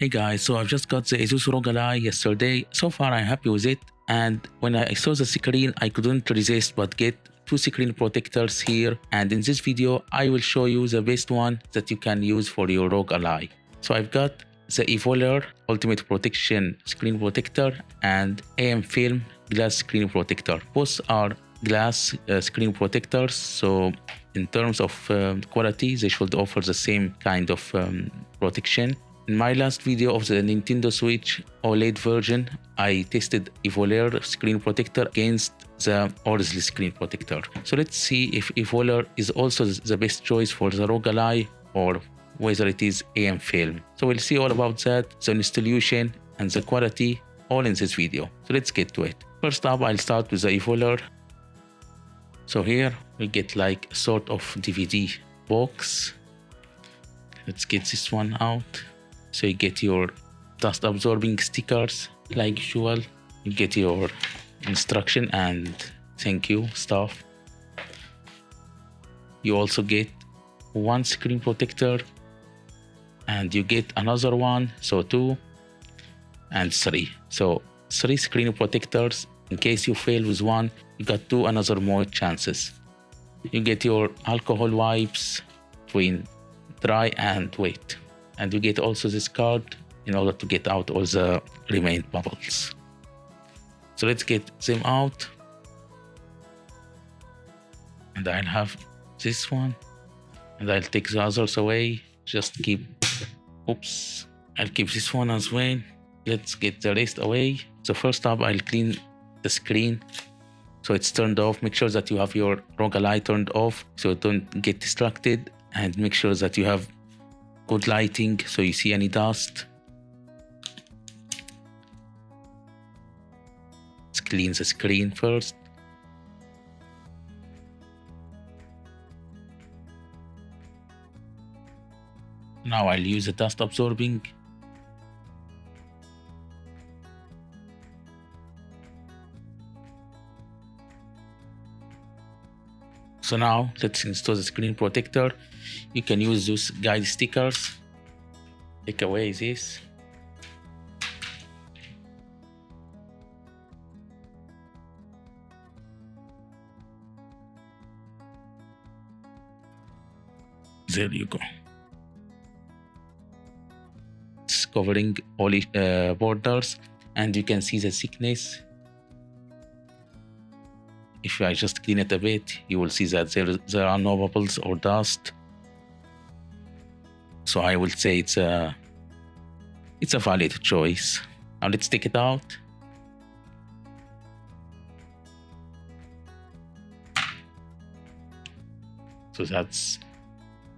Hey guys, so I've just got the ASUS ROG Ally yesterday. So far I'm happy with it, and when I saw the screen I couldn't resist but get two screen protectors here, and in this video I will show you the best one that you can use for your ROG Ally. So I've got the IVOLER Ultimate Protection Screen Protector and AMFILM Glass Screen Protector. Both are glass screen protectors, so in terms of quality they should offer the same kind of protection. In my last video of the Nintendo Switch OLED version, I tested IVOLER screen protector against the Orsley screen protector. So let's see if IVOLER is also the best choice for the ROG Ally or whether it is AMFILM. So we'll see all about that, the installation and the quality, all in this video. So let's get to it. First up, I'll start with the IVOLER. So here we get like a sort of DVD box. Let's get this one out. So you get your dust absorbing stickers like usual. You get your instruction and thank you stuff. You also get one screen protector and you get another one, so 2 and 3. So 3 screen protectors. In case you fail with one, you got 2 another more chances. You get your alcohol wipes between dry and wet. And you get also this card in order to get out all the remaining bubbles. So let's get them out. And I'll have this one. And I'll take the others away. Just keep, oops. I'll keep this one as well. Let's get the rest away. So first up, I'll clean the screen. So it's turned off. Make sure that you have your ROG Ally turned off so don't get distracted. And make sure that you have good lighting so you see any dust. Let's clean the screen first. Now I'll use the dust absorbing. So now let's install the screen protector. You can use those guide stickers. Take away this. There you go. It's covering all borders, and you can see the thickness. If I just clean it a bit, you will see that there are no bubbles or dust. So I will say it's a valid choice. Now let's take it out. So that's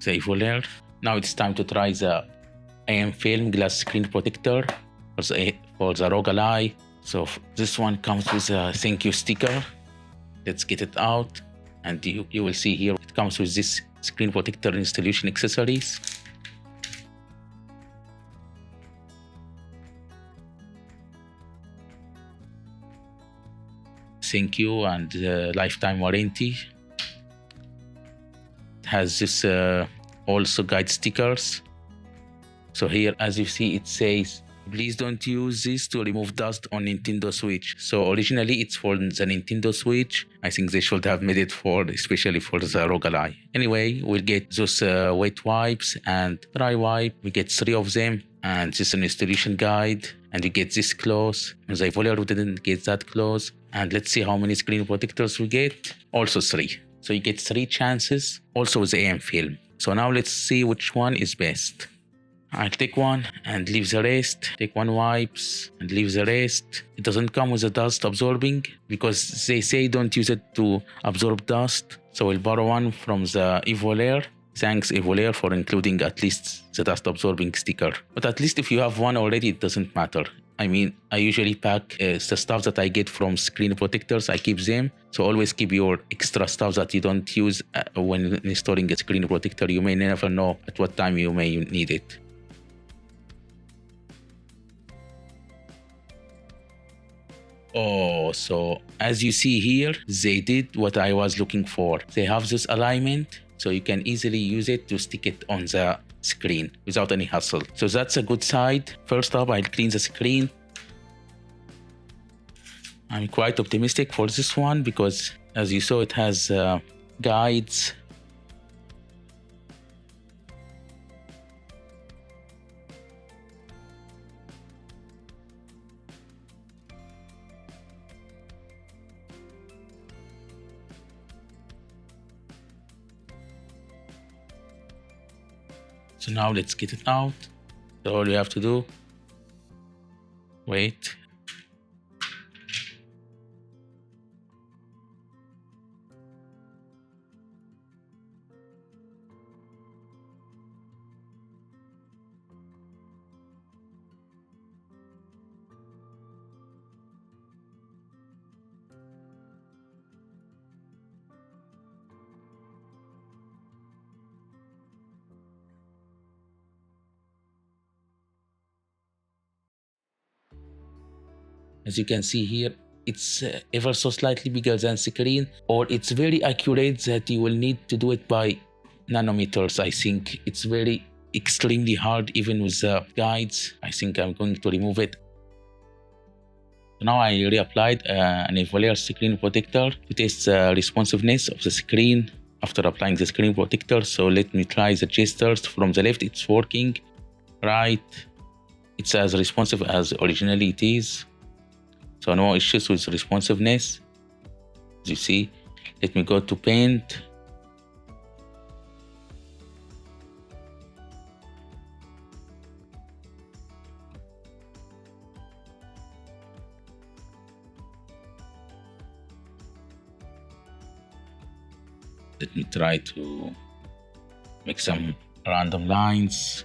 the IVOLER. Now it's time to try the AMFILM glass screen protector for the ROG Ally. So this one comes with a thank you sticker. Let's get it out, and you will see here it comes with this screen protector installation accessories. Thank you and lifetime warranty. It has this also guide stickers. So here, as you see, it says, please don't use this to remove dust on Nintendo Switch. So originally it's for the Nintendo Switch. I think they should have made it especially for the ROG Ally. Anyway, we'll get those wet wipes and dry wipe. We get 3 of them, and this is an installation guide. And you get this close. The IVOLER didn't get that close. And let's see how many screen protectors we get. Also 3. So you get 3 chances. Also with AMFILM. So now let's see which one is best. I'll take one and leave the rest. Take one wipes and leave the rest. It doesn't come with the dust absorbing because they say don't use it to absorb dust. So we'll borrow one from the IVOLER. Thanks IVOLER for including at least the dust absorbing sticker. But at least if you have one already, it doesn't matter. I mean, I usually pack the stuff that I get from screen protectors. I keep them. So always keep your extra stuff that you don't use when installing a screen protector. You may never know at what time you may need it. Oh, so as you see here, they did what I was looking for. They have this alignment so you can easily use it to stick it on the screen without any hassle. So that's a good side. First up, I'll clean the screen. I'm quite optimistic for this one because, as you saw, it has guides. So now let's get it out. So all you have to do, wait. As you can see here, it's ever so slightly bigger than screen, or it's very accurate that you will need to do it by nanometers. I think it's very extremely hard even with the guides. I think I'm going to remove it. Now I reapplied an AVOLER screen protector to test the responsiveness of the screen after applying the screen protector. So let me try the gestures. From the left, it's working. Right, it's as responsive as originally it is. So no issues with responsiveness. As you see, let me go to paint. Let me try to make some random lines.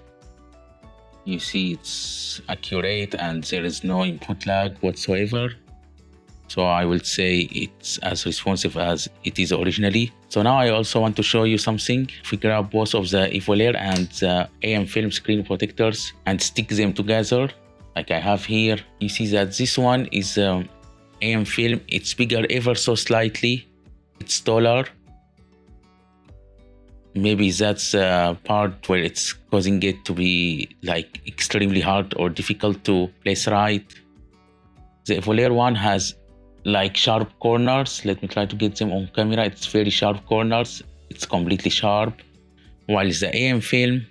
You see it's accurate and there is no input lag whatsoever. So I will say it's as responsive as it is originally. So now I also want to show you something. If we grab both of the AVOLER and the AMFILM screen protectors and stick them together, like I have here, you see that this one is AMFILM. It's bigger ever so slightly. It's taller. Maybe that's a part where it's causing it to be like extremely hard or difficult to place right. The AVOLER one has like sharp corners. Let me try to get them on camera. It's very sharp corners. It's completely sharp. While the AMFILM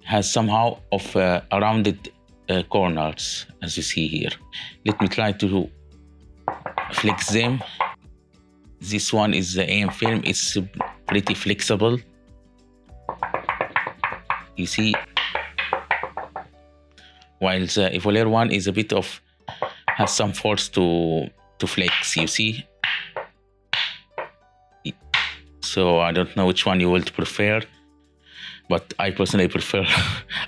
has somehow of rounded corners, as you see here. Let me try to flex them. This one is the AMFILM. It's pretty flexible. You see, while the AVOLER one is a bit of has some force to flex. You see, so I don't know which one you would prefer, but I personally prefer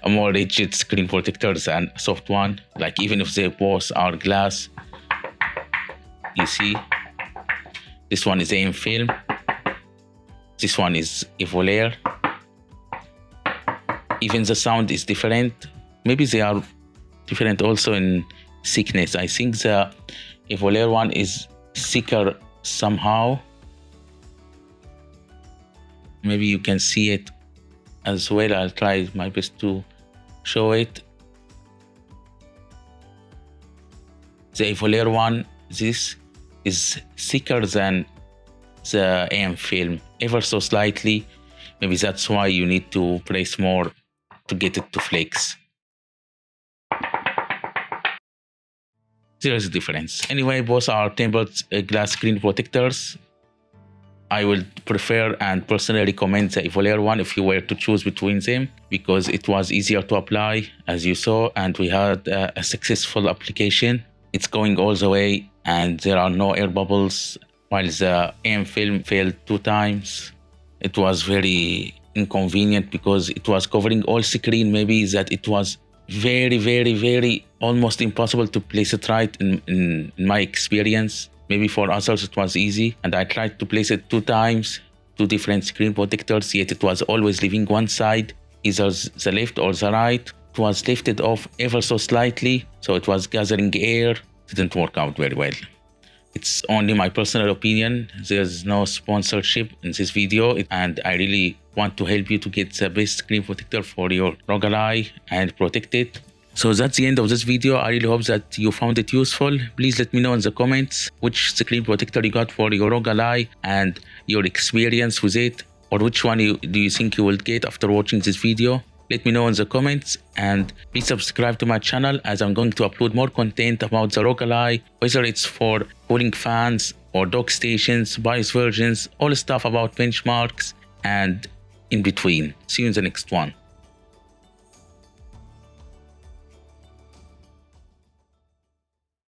a more rigid screen protector than a soft one. Like even if they both are glass, you see, this one is AMFILM. This one is AVOLER. Even the sound is different. Maybe they are different also in thickness. I think the AVOLER one is thicker somehow. Maybe you can see it as well. I'll try my best to show it. The AVOLER one, this is thicker than the AMFILM, ever so slightly. Maybe that's why you need to press more to get it to flex. There is a difference. Anyway, both are tempered glass screen protectors. I would prefer and personally recommend the AVOLER one if you were to choose between them, because it was easier to apply, as you saw, and we had a successful application. It's going all the way and there are no air bubbles, while the AMFILM failed 2 times. It was very inconvenient because it was covering all screen. Maybe that it was very almost impossible to place it right in my experience. Maybe for others it was easy, and I tried to place it 2 times, 2 different screen protectors, yet it was always leaving one side, either the left or the right. It was lifted off ever so slightly, so it was gathering air. Didn't work out very well. It's only my personal opinion. There's no sponsorship in this video, and I really want to help you to get the best screen protector for your ROG Ally and protect it. So that's the end of this video. I really hope that you found it useful. Please let me know in the comments which screen protector you got for your ROG Ally and your experience with it, or which one do you think you will get after watching this video. Let me know in the comments, and please subscribe to my channel as I'm going to upload more content about the ROG Ally, whether it's for cooling fans or dock stations, BIOS versions, all stuff about benchmarks and in between. See you in the next one.